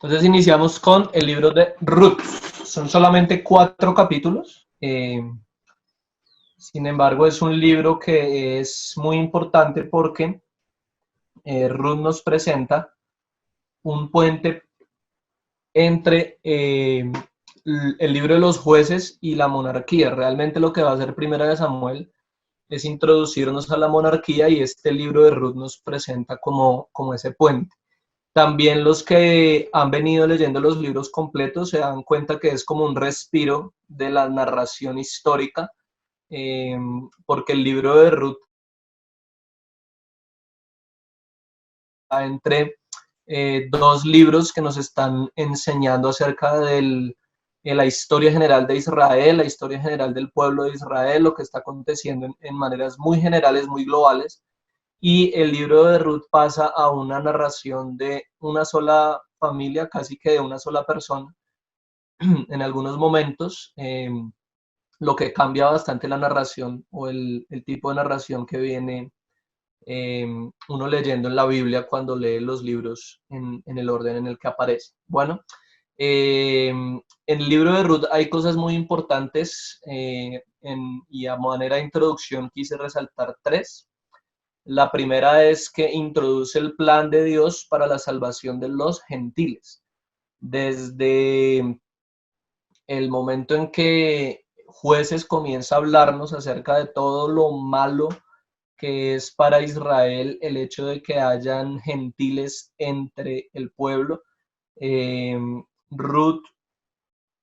Entonces iniciamos con el libro de Ruth. Son solamente 4 capítulos. Sin embargo, es un libro que es muy importante porque Ruth nos presenta un puente entre el libro de los jueces y la monarquía. Realmente lo que va a hacer Primera de Samuel es introducirnos a la monarquía y este libro de Ruth nos presenta como ese puente. También los que han venido leyendo los libros completos se dan cuenta que es como un respiro de la narración histórica, porque el libro de Ruth está entre dos libros que nos están enseñando acerca de la historia general de Israel, la historia general del pueblo de Israel, lo que está aconteciendo en maneras muy generales, muy globales. Y el libro de Ruth pasa a una narración de una sola familia, casi que de una sola persona, en algunos momentos, lo que cambia bastante la narración o el tipo de narración que viene uno leyendo en la Biblia cuando lee los libros en el orden en el que aparece. Bueno, en el libro de Ruth hay cosas muy importantes y a manera de introducción quise resaltar 3. La primera es que introduce el plan de Dios para la salvación de los gentiles. Desde el momento en que Jueces comienza a hablarnos acerca de todo lo malo que es para Israel el hecho de que hayan gentiles entre el pueblo, eh, Ruth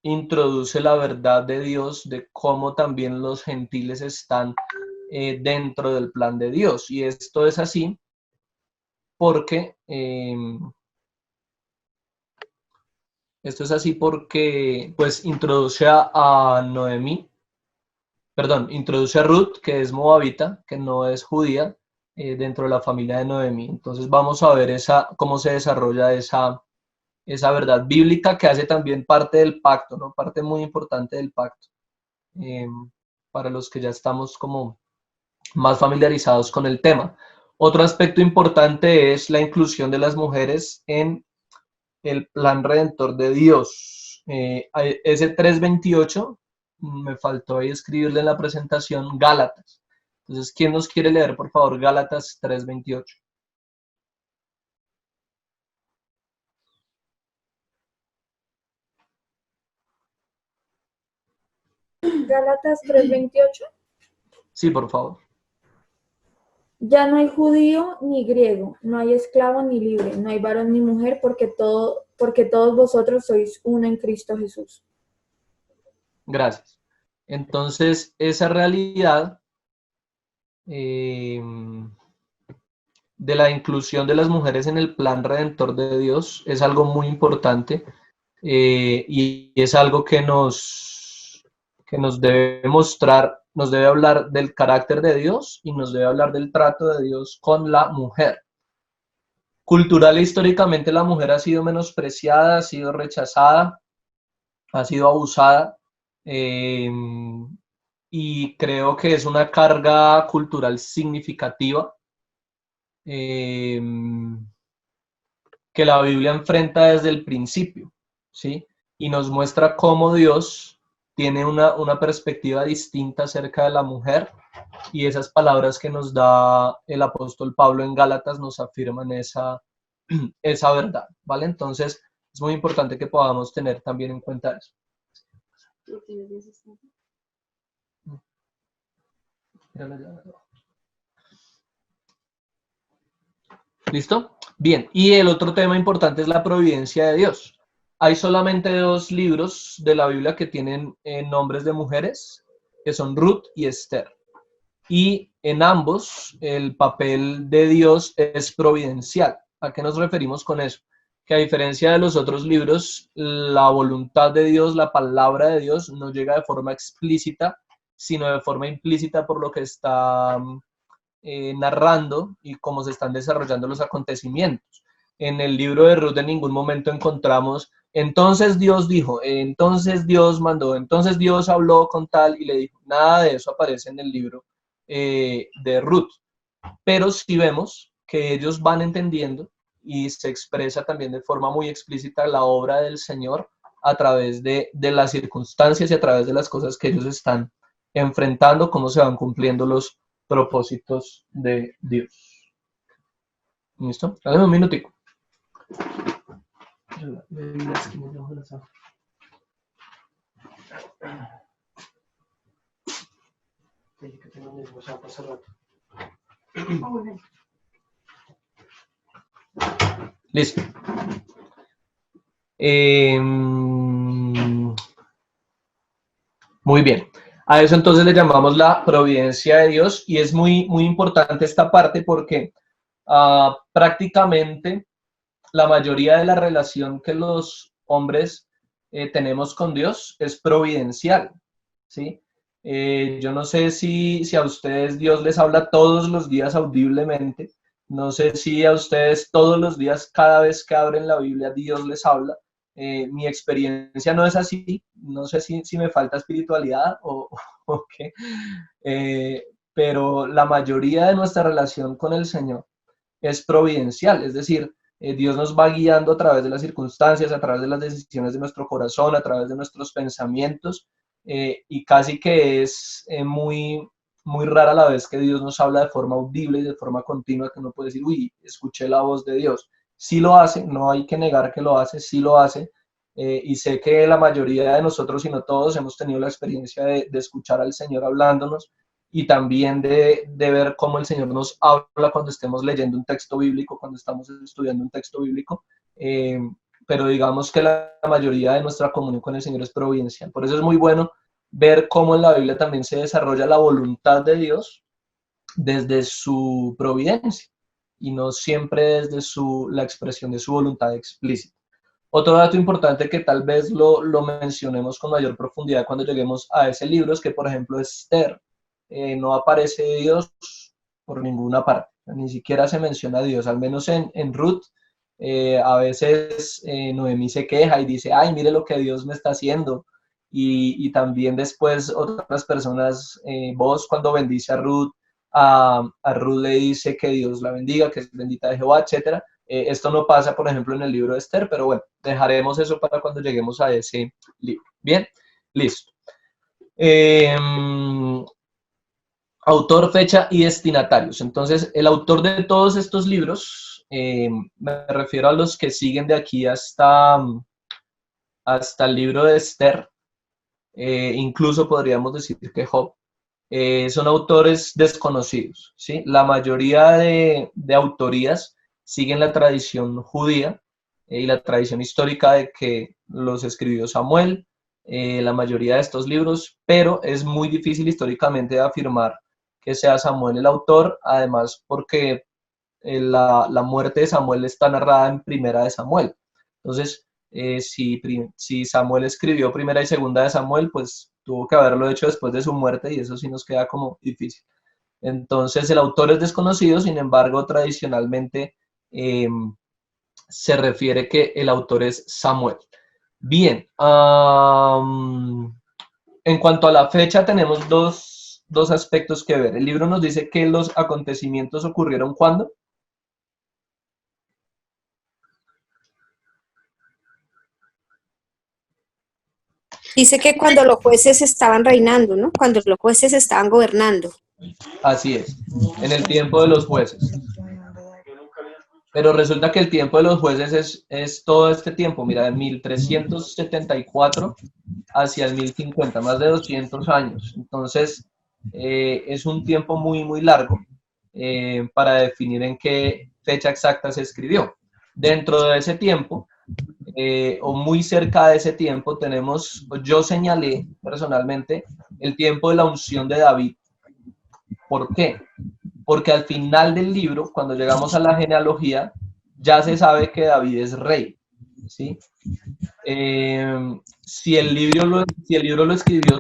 introduce la verdad de Dios de cómo también los gentiles están dentro del plan de Dios. Y esto es así porque pues introduce a Noemí, perdón, introduce a Ruth, que es moabita, que no es judía, dentro de la familia de Noemí. Entonces vamos a ver cómo se desarrolla esa verdad bíblica que hace también parte del pacto, ¿no? Parte muy importante del pacto, eh, para los que ya estamos como más familiarizados con el tema. Otro aspecto importante es la inclusión de las mujeres en el plan redentor de Dios. Ese 3:28, me faltó ahí escribirle en la presentación Gálatas. Entonces, ¿quién nos quiere leer, por favor, Gálatas 3:28? Gálatas 3:28. Sí, por favor. Ya no hay judío ni griego, no hay esclavo ni libre, no hay varón ni mujer, porque todos vosotros sois uno en Cristo Jesús. Gracias. Entonces, esa realidad de la inclusión de las mujeres en el plan redentor de Dios es algo muy importante, y es algo que nos debe mostrar, nos debe hablar del carácter de Dios y nos debe hablar del trato de Dios con la mujer. Cultural e históricamente la mujer ha sido menospreciada, ha sido rechazada, ha sido abusada, eh, y creo que es una carga cultural significativa, eh, que la Biblia enfrenta desde el principio, ¿sí? Y nos muestra cómo Dios tiene una perspectiva distinta acerca de la mujer, y esas palabras que nos da el apóstol Pablo en Gálatas nos afirman esa verdad, ¿vale? Entonces es muy importante que podamos tener también en cuenta eso. ¿Listo? Bien, y el otro tema importante es la providencia de Dios. Hay solamente 2 libros de la Biblia que tienen nombres de mujeres, que son Ruth y Esther. Y en ambos el papel de Dios es providencial. ¿A qué nos referimos con eso? Que a diferencia de los otros libros, la voluntad de Dios, la palabra de Dios, no llega de forma explícita, sino de forma implícita por lo que está narrando y cómo se están desarrollando los acontecimientos. En el libro de Ruth en ningún momento encontramos, entonces Dios dijo, entonces Dios mandó, entonces Dios habló con tal y le dijo. Nada de eso aparece en el libro de Ruth. Pero sí vemos que ellos van entendiendo y se expresa también de forma muy explícita la obra del Señor a través de las circunstancias y a través de las cosas que ellos están enfrentando, cómo se van cumpliendo los propósitos de Dios. ¿Listo? Dame un minutico. Listo. Muy bien. A eso entonces le llamamos la providencia de Dios y es muy importante esta parte porque prácticamente la mayoría de la relación que los hombres tenemos con Dios es providencial, ¿sí? Yo no sé si a ustedes Dios les habla todos los días audiblemente, no sé si a ustedes todos los días, cada vez que abren la Biblia, Dios les habla. Mi experiencia no es así, no sé si me falta espiritualidad o qué, pero la mayoría de nuestra relación con el Señor es providencial, es decir, Dios nos va guiando a través de las circunstancias, a través de las decisiones de nuestro corazón, a través de nuestros pensamientos, y casi que es muy rara la vez que Dios nos habla de forma audible y de forma continua, que uno puede decir, uy, escuché la voz de Dios. Sí lo hace, no hay que negar que lo hace, sí lo hace, y sé que la mayoría de nosotros, si no todos, hemos tenido la experiencia de escuchar al Señor hablándonos, y también de ver cómo el Señor nos habla cuando estemos leyendo un texto bíblico, cuando estamos estudiando un texto bíblico, pero digamos que la mayoría de nuestra comunión con el Señor es providencial. Por eso es muy bueno ver cómo en la Biblia también se desarrolla la voluntad de Dios desde su providencia y no siempre desde la expresión de su voluntad explícita. Otro dato importante que tal vez lo mencionemos con mayor profundidad cuando lleguemos a ese libro es que, por ejemplo, Esther no aparece Dios por ninguna parte, ni siquiera se menciona a Dios, al menos en Ruth. A veces Noemí se queja y dice, ay, mire lo que Dios me está haciendo. Y también después otras personas, vos cuando bendice a Ruth le dice que Dios la bendiga, que es bendita de Jehová, etcétera. Esto no pasa, por ejemplo, en el libro de Esther, pero bueno, dejaremos eso para cuando lleguemos a ese libro. Bien, listo. Autor, fecha y destinatarios. Entonces, el autor de todos estos libros, me refiero a los que siguen de aquí hasta el libro de Esther, incluso podríamos decir que Job, son autores desconocidos, ¿sí? La mayoría de autorías siguen la tradición judía y la tradición histórica de que los escribió Samuel, la mayoría de estos libros, pero es muy difícil históricamente afirmar que sea Samuel el autor, además porque la muerte de Samuel está narrada en Primera de Samuel. Entonces, si Samuel escribió Primera y Segunda de Samuel, pues tuvo que haberlo hecho después de su muerte y eso sí nos queda como difícil. Entonces, el autor es desconocido, sin embargo, tradicionalmente se refiere que el autor es Samuel. Bien, en cuanto a la fecha, tenemos dos aspectos que ver. El libro nos dice que los acontecimientos ocurrieron ¿cuándo? Dice que cuando los jueces estaban reinando, ¿no? Cuando los jueces estaban gobernando. Así es, en el tiempo de los jueces. Pero resulta que el tiempo de los jueces es todo este tiempo, mira, de 1374 hacia el 1050, más de 200 años. Entonces, es un tiempo muy largo para definir en qué fecha exacta se escribió. Dentro de ese tiempo, o muy cerca de ese tiempo, yo señalé personalmente el tiempo de la unción de David. ¿Por qué? Porque al final del libro, cuando llegamos a la genealogía, ya se sabe que David es rey, ¿sí? Si el libro lo escribió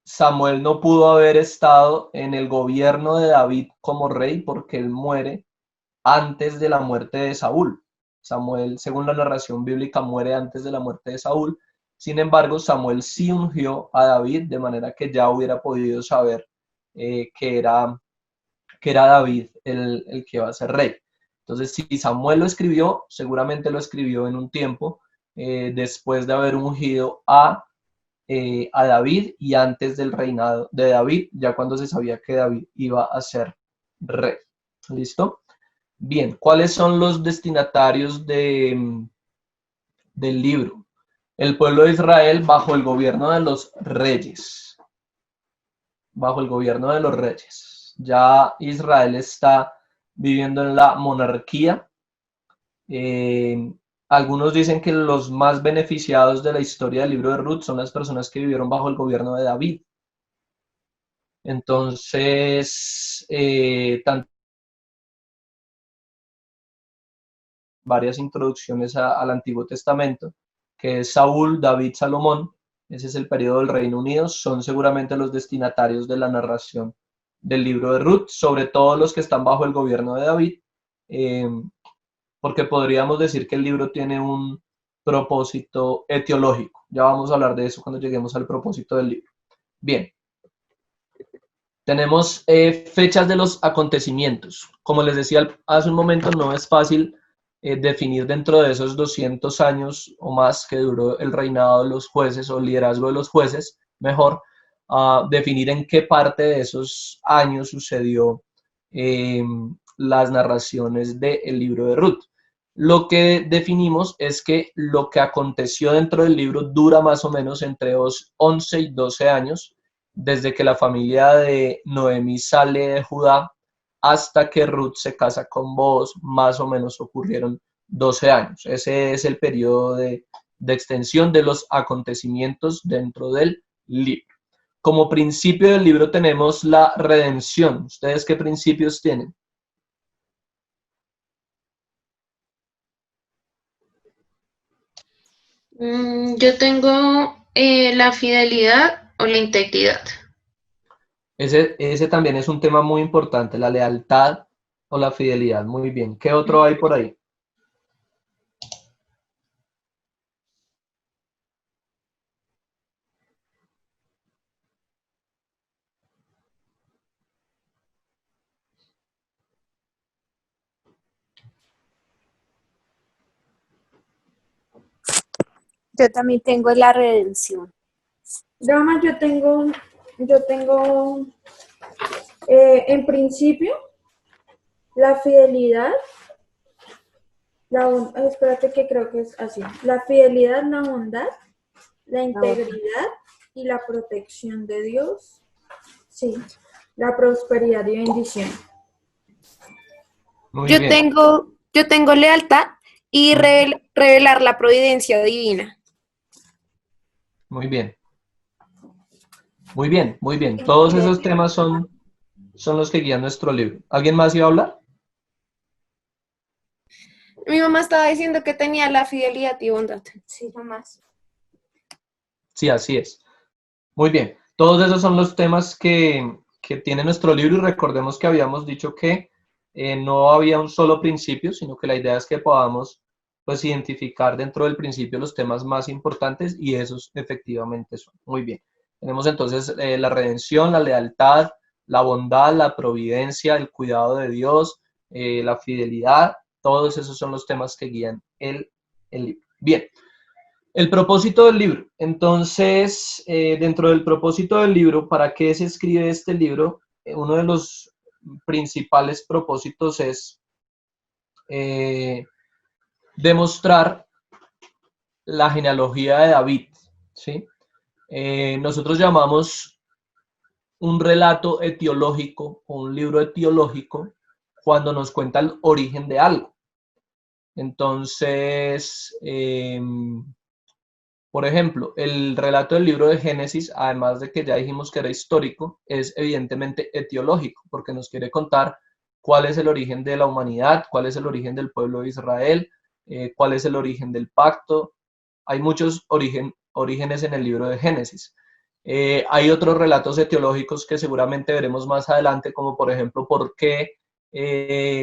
Samuel no pudo haber estado en el gobierno de David como rey porque él muere antes de la muerte de Saúl. Samuel, según la narración bíblica, muere antes de la muerte de Saúl. Sin embargo, Samuel sí ungió a David de manera que ya hubiera podido saber que que era David el que iba a ser rey. Entonces, si Samuel lo escribió, seguramente lo escribió en un tiempo después de haber ungido a David y antes del reinado de David, ya cuando se sabía que David iba a ser rey. ¿Listo? Bien, ¿cuáles son los destinatarios del libro? El pueblo de Israel bajo el gobierno de los reyes. Bajo el gobierno de los reyes. Ya Israel está viviendo en la monarquía. Algunos dicen que los más beneficiados de la historia del libro de Ruth son las personas que vivieron bajo el gobierno de David. Entonces, tanto varias introducciones al Antiguo Testamento, que es Saúl, David, Salomón, ese es el periodo del Reino Unido, son seguramente los destinatarios de la narración del libro de Ruth, sobre todo los que están bajo el gobierno de David, porque podríamos decir que el libro tiene un propósito etiológico. Ya vamos a hablar de eso cuando lleguemos al propósito del libro. Bien. Tenemos fechas de los acontecimientos. Como les decía hace un momento, no es fácil definir dentro de esos 200 años o más que duró el reinado de los jueces o el liderazgo de los jueces, mejor, definir en qué parte de esos años sucedió las narraciones del libro de Ruth. Lo que definimos es que lo que aconteció dentro del libro dura más o menos entre 11 y 12 años, desde que la familia de Noemí sale de Judá hasta que Ruth se casa con Booz, más o menos ocurrieron 12 años. Ese es el periodo de extensión de los acontecimientos dentro del libro. Como principio del libro tenemos la redención. ¿Ustedes qué principios tienen? Yo tengo la fidelidad o la integridad. Ese también es un tema muy importante, la lealtad o la fidelidad. Muy bien. ¿Qué otro hay por ahí? Yo también tengo la redención. Dama, yo tengo en principio la fidelidad, espérate que creo que es así, la fidelidad, la bondad, la integridad y la protección de Dios, sí, la prosperidad y bendición. Muy Yo bien. tengo lealtad y revelar la providencia divina. Muy bien. Muy bien, muy bien. Todos esos temas son los que guían nuestro libro. ¿Alguien más iba a hablar? Mi mamá estaba diciendo que tenía la fidelidad y bondad. Sí, nomás. Sí, así es. Muy bien. Todos esos son los temas que tiene nuestro libro y recordemos que habíamos dicho que no había un solo principio, sino que la idea es que podamos pues identificar dentro del principio los temas más importantes y esos efectivamente son. Muy bien. Tenemos entonces la redención, la lealtad, la bondad, la providencia, el cuidado de Dios, la fidelidad. Todos esos son los temas que guían el libro. Bien. El propósito del libro. Entonces, dentro del propósito del libro, ¿para qué se escribe este libro? Uno de los principales propósitos es demostrar la genealogía de David, ¿sí? Nosotros llamamos un relato etiológico o un libro etiológico cuando nos cuenta el origen de algo. Entonces, por ejemplo, el relato del libro de Génesis, además de que ya dijimos que era histórico, es evidentemente etiológico, porque nos quiere contar cuál es el origen de la humanidad, cuál es el origen del pueblo de Israel, cuál es el origen del pacto. Hay muchos orígenes en el libro de Génesis. Hay otros relatos etiológicos que seguramente veremos más adelante, como por ejemplo, por qué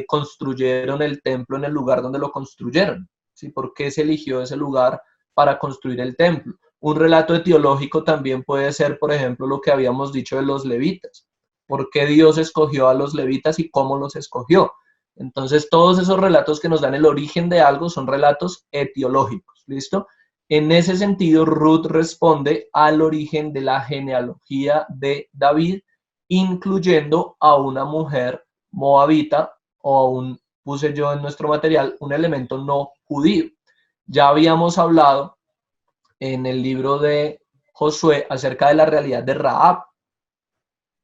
construyeron el templo en el lugar donde lo construyeron, ¿sí? ¿Por qué se eligió ese lugar para construir el templo? Un relato etiológico también puede ser, por ejemplo, lo que habíamos dicho de los levitas. por qué Dios escogió a los levitas y cómo los escogió. Entonces, todos esos relatos que nos dan el origen de algo son relatos etiológicos, ¿listo? En ese sentido, Ruth responde al origen de la genealogía de David, incluyendo a una mujer moabita o a un, puse yo en nuestro material, un elemento no judío. Ya habíamos hablado en el libro de Josué acerca de la realidad de Rahab,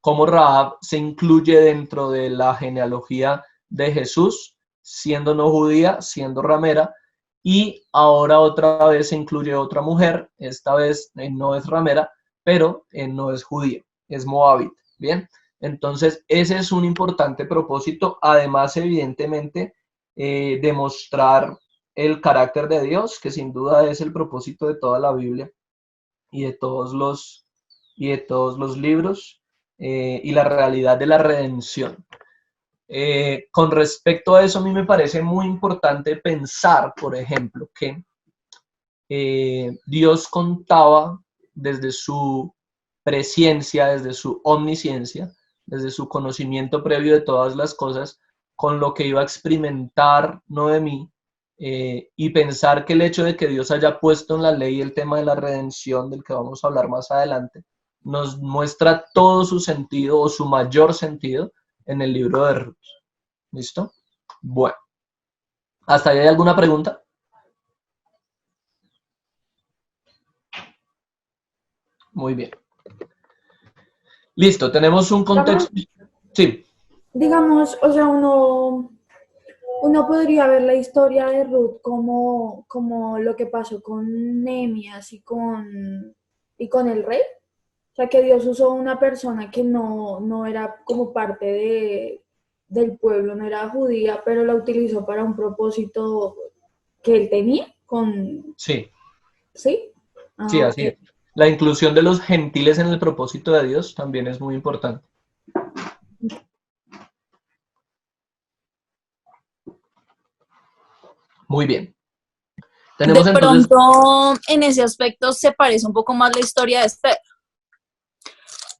cómo Rahab se incluye dentro de la genealogía de Jesús, siendo no judía, siendo ramera, y ahora otra vez se incluye otra mujer, esta vez no es ramera, pero no es judía, es moabita, ¿bien? Entonces, ese es un importante propósito, además, evidentemente, demostrar el carácter de Dios, que sin duda es el propósito de toda la Biblia y de todos los libros, y la realidad de la redención. Con respecto a eso, a mí me parece muy importante pensar, por ejemplo, que Dios contaba desde su presciencia, desde su omnisciencia, desde su conocimiento previo de todas las cosas, con lo que iba a experimentar Noemí, y pensar que el hecho de que Dios haya puesto en la ley el tema de la redención, del que vamos a hablar más adelante, nos muestra todo su sentido o su mayor sentido en el libro de Ruth. ¿Listo? Bueno, ¿hasta ahí hay alguna pregunta? Muy bien. Listo, tenemos un contexto. Sí. Digamos, o sea, uno podría ver la historia de Ruth como lo que pasó con Nehemías y con el rey. O sea, que Dios usó una persona que no era como parte del pueblo, no era judía, pero la utilizó para un propósito que él tenía Sí, ¿sí? sí, Ok. así es. La inclusión de los gentiles en el propósito de Dios también es muy importante. Muy bien. Tenemos De entonces, pronto, en ese aspecto se parece un poco más la historia de Esther,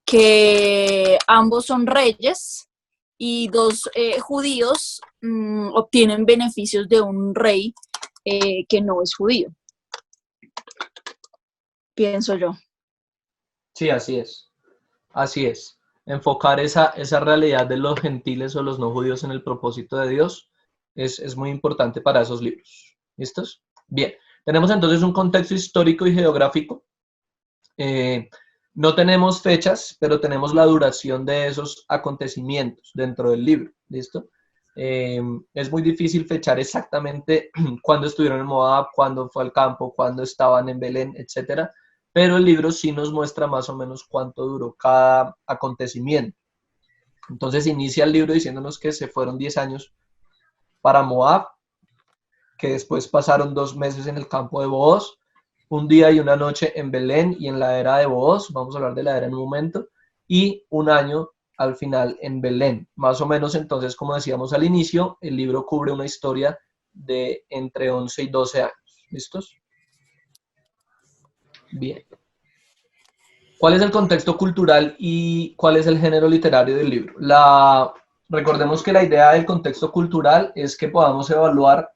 que ambos son reyes y dos judíos obtienen beneficios de un rey que no es judío, pienso yo. sí, así es. Así es. Enfocar esa realidad de los gentiles o los no judíos en el propósito de Dios es muy importante para esos libros. ¿Listos? Bien. Tenemos entonces un contexto histórico y geográfico. No tenemos fechas, pero tenemos la duración de esos acontecimientos dentro del libro. ¿Listo? Es muy difícil fechar exactamente cuándo estuvieron en Moab, cuándo fue al campo, cuándo estaban en Belén, etcétera, pero el libro sí nos muestra más o menos cuánto duró cada acontecimiento. Entonces inicia el libro diciéndonos que se fueron 10 años para Moab, que después pasaron 2 meses en el campo de Booz, un día y una noche en Belén y en la era de Booz, vamos a hablar de la era en un momento, y un año al final en Belén. Más o menos entonces, como decíamos al inicio, el libro cubre una historia de entre 11 y 12 años. ¿Listos? Bien. ¿Cuál es el contexto cultural y cuál es el género literario del libro? Recordemos que la idea del contexto cultural es que podamos evaluar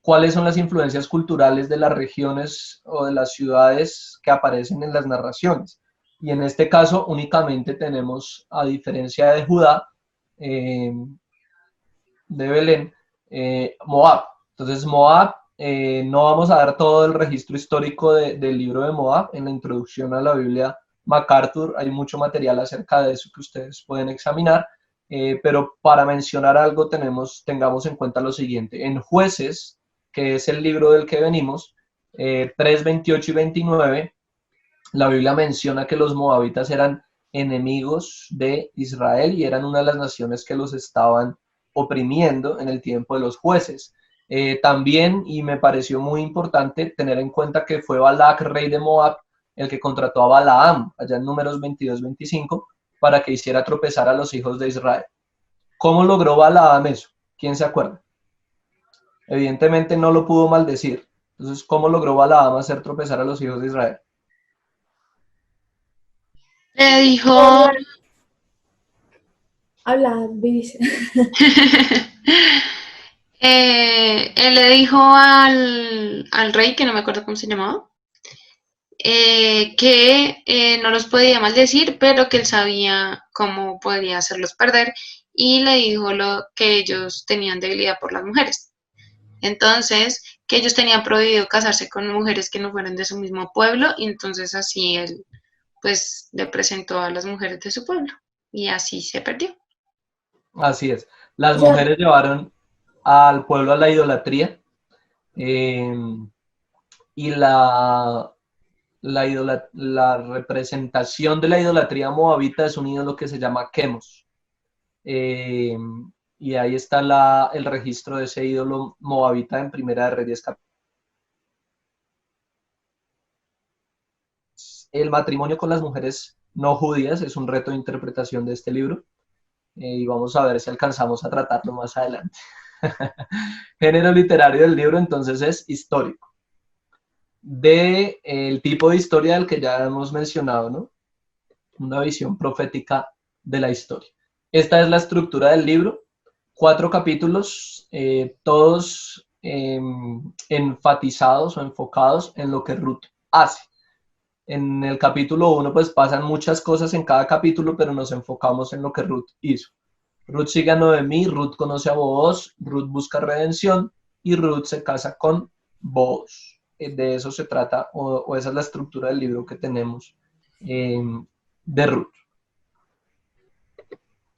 cuáles son las influencias culturales de las regiones o de las ciudades que aparecen en las narraciones. Y en este caso únicamente tenemos, a diferencia de Judá, de Belén, Moab. Entonces Moab, no vamos a dar todo el registro histórico del libro de Moab. En la introducción a la Biblia MacArthur hay mucho material acerca de eso que ustedes pueden examinar, pero para mencionar algo tengamos en cuenta lo siguiente. En Jueces, que es el libro del que venimos, 3, 28 y 29, la Biblia menciona que los moabitas eran enemigos de Israel y eran una de las naciones que los estaban oprimiendo en el tiempo de los jueces. También, y me pareció muy importante tener en cuenta que fue Balac, rey de Moab, el que contrató a Balaam, allá en Números 22-25, para que hiciera tropezar a los hijos de Israel. ¿Cómo logró Balaam eso? ¿Quién se acuerda? Evidentemente no lo pudo maldecir. Entonces, ¿cómo logró Balaam hacer tropezar a los hijos de Israel? Le dijo, Habla, dice. Él le dijo al rey, que no me acuerdo cómo se llamaba, que no los podía maldecir, pero que él sabía cómo podría hacerlos perder y le dijo que ellos tenían debilidad por las mujeres. Entonces, que ellos tenían prohibido casarse con mujeres que no fueran de su mismo pueblo y entonces así él pues le presentó a las mujeres de su pueblo y así se perdió. Así es. Las O sea, mujeres llevaron al pueblo a la idolatría, eh, y la representación de la idolatría moabita es un ídolo que se llama Quemos. Eh, y ahí está el registro de ese ídolo moabita en Primera de Reyes. El matrimonio con las mujeres no judías es un reto de interpretación de este libro, y vamos a ver si alcanzamos a tratarlo más adelante. Género literario del libro entonces es histórico, el tipo de historia del que ya hemos mencionado, ¿no? Una visión profética de la historia. Esta es la estructura del libro, 4 capítulos, todos enfatizados o enfocados en lo que Ruth hace. En el capítulo 1 pues pasan muchas cosas en cada capítulo, pero nos enfocamos en lo que Ruth hizo. Ruth sigue a Noemí, Ruth conoce a Booz, Ruth busca redención y Ruth se casa con Booz. De eso se trata, o esa es la estructura del libro que tenemos de Ruth.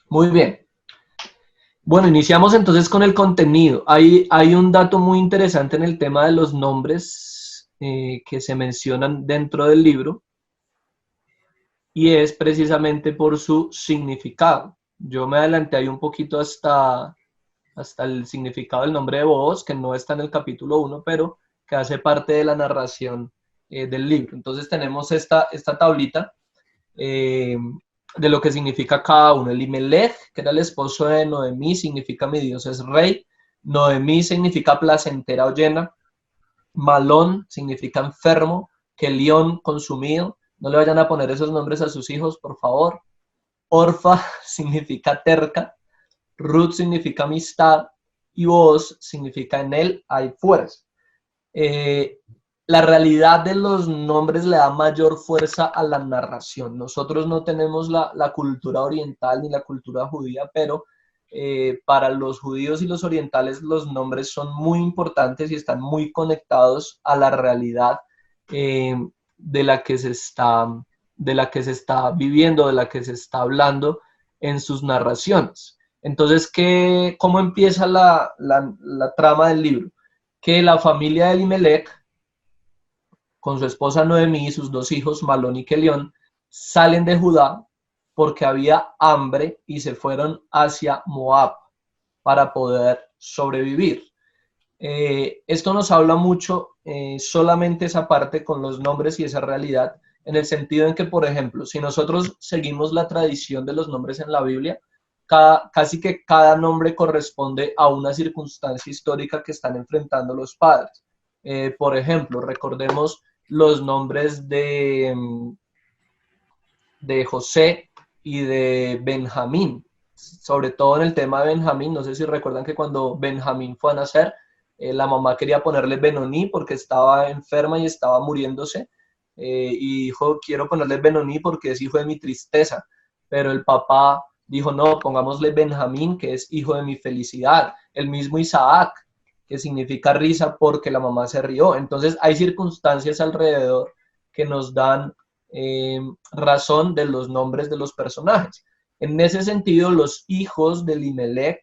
Muy bien. Bueno, iniciamos entonces con el contenido. Hay un dato muy interesante en el tema de los nombres que se mencionan dentro del libro, y es precisamente por su significado. Yo me adelanté ahí un poquito hasta el significado del nombre de Booz, que no está en el capítulo 1, pero que hace parte de la narración del libro. Entonces tenemos esta tablita de lo que significa cada uno. Elimelech, que era el esposo de Noemí, significa mi Dios es rey. Noemí significa placentera o llena. Malón significa enfermo. Kelión, consumido. No le vayan a poner esos nombres a sus hijos, por favor. Orfa significa terca. Ruth significa amistad. Y Booz significa en él hay fuerza. La realidad de los nombres le da mayor fuerza a la narración. Nosotros no tenemos la cultura oriental ni la cultura judía, pero para los judíos y los orientales los nombres son muy importantes y están muy conectados a la realidad de la que se está viviendo, de la que se está hablando en sus narraciones. Entonces, ¿cómo empieza la trama del libro? Que la familia de Elimelech, con su esposa Noemí y sus 2 hijos, Malón y Kelión, salen de Judá porque había hambre y se fueron hacia Moab para poder sobrevivir. Esto nos habla mucho, solamente esa parte con los nombres y esa realidad, en el sentido en que, por ejemplo, si nosotros seguimos la tradición de los nombres en la Biblia, casi que cada nombre corresponde a una circunstancia histórica que están enfrentando los padres. Por ejemplo, recordemos los nombres de José y de Benjamín, sobre todo en el tema de Benjamín. No sé si recuerdan que cuando Benjamín fue a nacer, la mamá quería ponerle Benoní porque estaba enferma y estaba muriéndose, y dijo, quiero ponerle Benoní porque es hijo de mi tristeza, pero el papá dijo, no, pongámosle Benjamín, que es hijo de mi felicidad. El mismo Isaac, que significa risa porque la mamá se rió. Entonces hay circunstancias alrededor que nos dan razón de los nombres de los personajes. En ese sentido, los hijos de Elimelech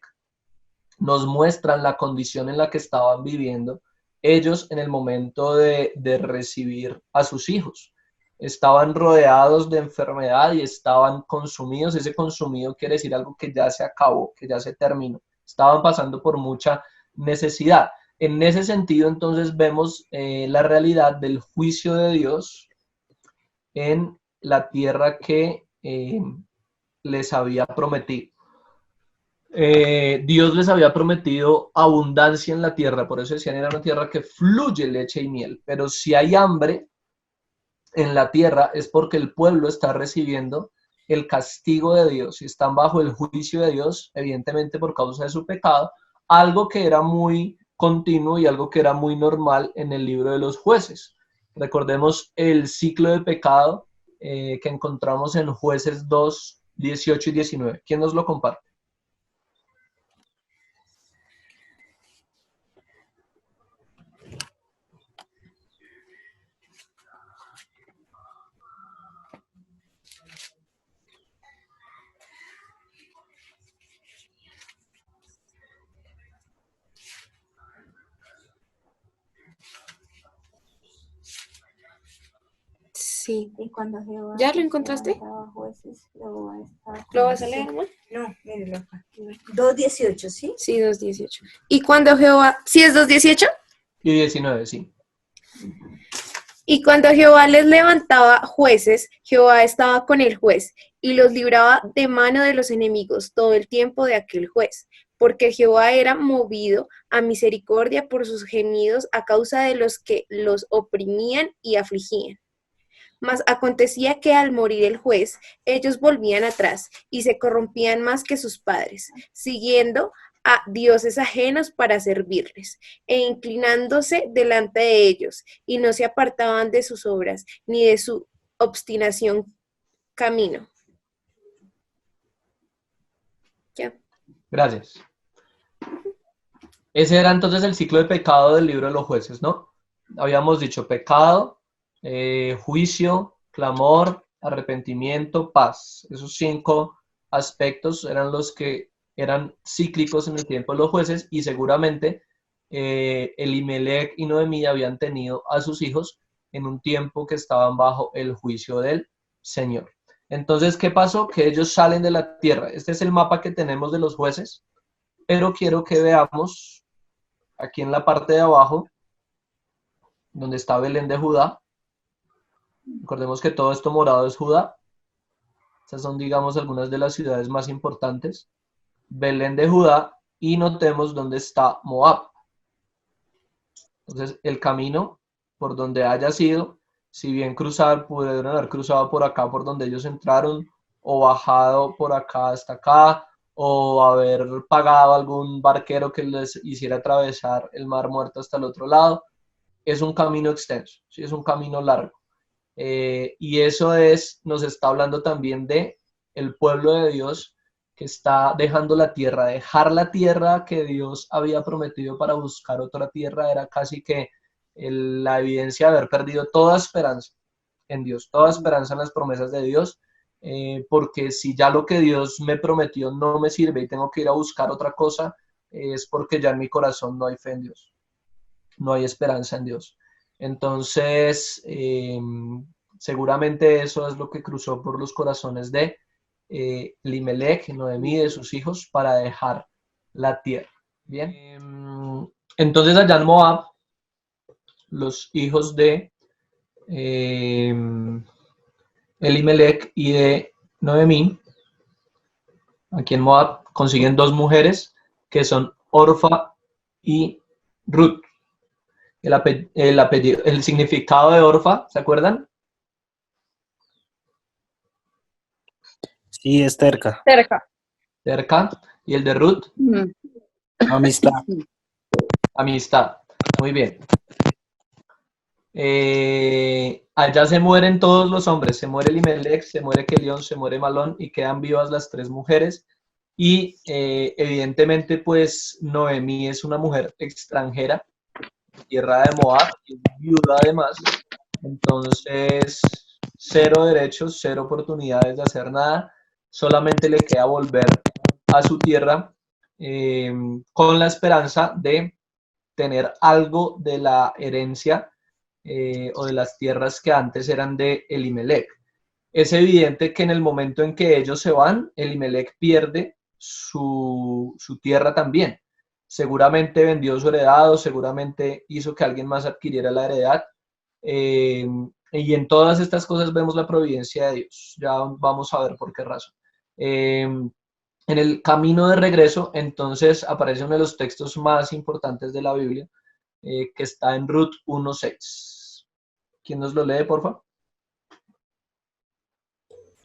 nos muestran la condición en la que estaban viviendo ellos en el momento de recibir a sus hijos. Estaban rodeados de enfermedad y estaban consumidos. Ese consumido quiere decir algo que ya se acabó, que ya se terminó. Estaban pasando por mucha necesidad. En ese sentido, entonces, vemos la realidad del juicio de Dios en la tierra que les había prometido. Dios les había prometido abundancia en la tierra, por eso decían era una tierra que fluye leche y miel, pero si hay hambre en la tierra es porque el pueblo está recibiendo el castigo de Dios y están bajo el juicio de Dios, evidentemente por causa de su pecado, algo que era muy continuo y algo que era muy normal en el libro de los jueces. Recordemos el ciclo de pecado que encontramos en Jueces 2, 18 y 19. ¿Quién nos lo comparte? Sí. Y cuando Jehová ¿Ya lo encontraste? levantaba jueces, Jehová estaba con ¿Lo vas a ellos. leer, amor? No, mírenlo acá. 2:18, ¿sí? Sí, 2:18. ¿Y cuando Jehová, sí es 2:18? Y 19, sí. Y cuando Jehová les levantaba jueces, Jehová estaba con el juez y los libraba de mano de los enemigos todo el tiempo de aquel juez, porque Jehová era movido a misericordia por sus gemidos a causa de los que los oprimían y afligían. Mas acontecía que al morir el juez, ellos volvían atrás y se corrompían más que sus padres, siguiendo a dioses ajenos para servirles, e inclinándose delante de ellos, y no se apartaban de sus obras, ni de su obstinación camino. ¿Ya? Gracias. Ese era entonces el ciclo de pecado del libro de los jueces, ¿no? Habíamos dicho pecado, juicio, clamor, arrepentimiento, paz. Esos 5 aspectos eran los que eran cíclicos en el tiempo de los jueces y seguramente Elimelec y Noemí habían tenido a sus hijos en un tiempo que estaban bajo el juicio del Señor. Entonces, ¿qué pasó? Que ellos salen de la tierra. Este es el mapa que tenemos de los jueces, pero quiero que veamos aquí en la parte de abajo, donde está Belén de Judá. Recordemos que todo esto morado es Judá. Estas son, digamos, algunas de las ciudades más importantes. Belén de Judá, y notemos dónde está Moab. Entonces, el camino por donde haya sido, si bien pudieron haber cruzado por acá, por donde ellos entraron, o bajado por acá hasta acá, o haber pagado algún barquero que les hiciera atravesar el Mar Muerto hasta el otro lado, es un camino extenso, ¿sí? Es un camino largo. Y eso nos está hablando también de el pueblo de Dios que está dejando la tierra. Dejar la tierra que Dios había prometido para buscar otra tierra era casi que la evidencia de haber perdido toda esperanza en Dios, toda esperanza en las promesas de Dios, porque si ya lo que Dios me prometió no me sirve y tengo que ir a buscar otra cosa, es porque ya en mi corazón no hay fe en Dios, no hay esperanza en Dios. Entonces, seguramente eso es lo que cruzó por los corazones de Elimelec, Noemí, de sus hijos, para dejar la tierra. Bien. Entonces, allá en Moab, los hijos de Elimelec y de Noemí, aquí en Moab, consiguen 2 mujeres que son Orfa y Ruth. El significado de Orfa, ¿se acuerdan? Sí, es terca. Cerca. Y el de Ruth, Amistad. amistad. Muy bien. Allá se mueren todos los hombres. Se muere Elimelec, se muere Kelión, se muere Malón y quedan vivas las 3 mujeres. Y evidentemente, pues Noemí es una mujer extranjera, tierra de Moab, y viuda además. Entonces, 0 derechos, 0 oportunidades de hacer nada. Solamente le queda volver a su tierra con la esperanza de tener algo de la herencia o de las tierras que antes eran de Elimelec. Es evidente que en el momento en que ellos se van, Elimelec pierde su tierra también. Seguramente vendió su heredad, seguramente hizo que alguien más adquiriera la heredad. Y en todas estas cosas vemos la providencia de Dios. Ya vamos a ver por qué razón. En el camino de regreso, entonces, aparece uno de los textos más importantes de la Biblia, que está en Ruth 1:6. ¿Quién nos lo lee, por favor?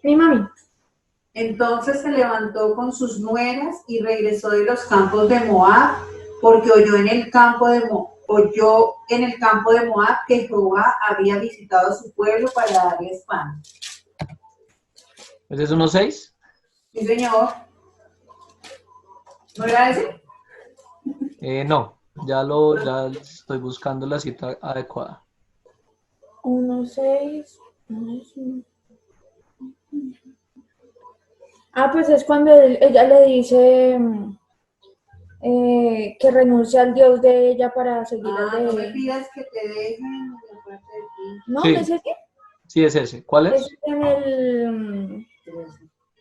Mi mami. Entonces se levantó con sus nueras y regresó de los campos de Moab, porque oyó en el campo de Moab que Jehová había visitado a su pueblo para darles pan. ¿Ese es 1.6? Sí, señor. ¿No era ese? No, ya estoy buscando la cita adecuada. 1:6. Pues es cuando ella le dice que renuncia al Dios de ella para seguir al No me de... pidas que te dejen de parte de ti. ¿No? Sí. ¿No es ese? Sí, es ese. ¿Cuál Es es? en el...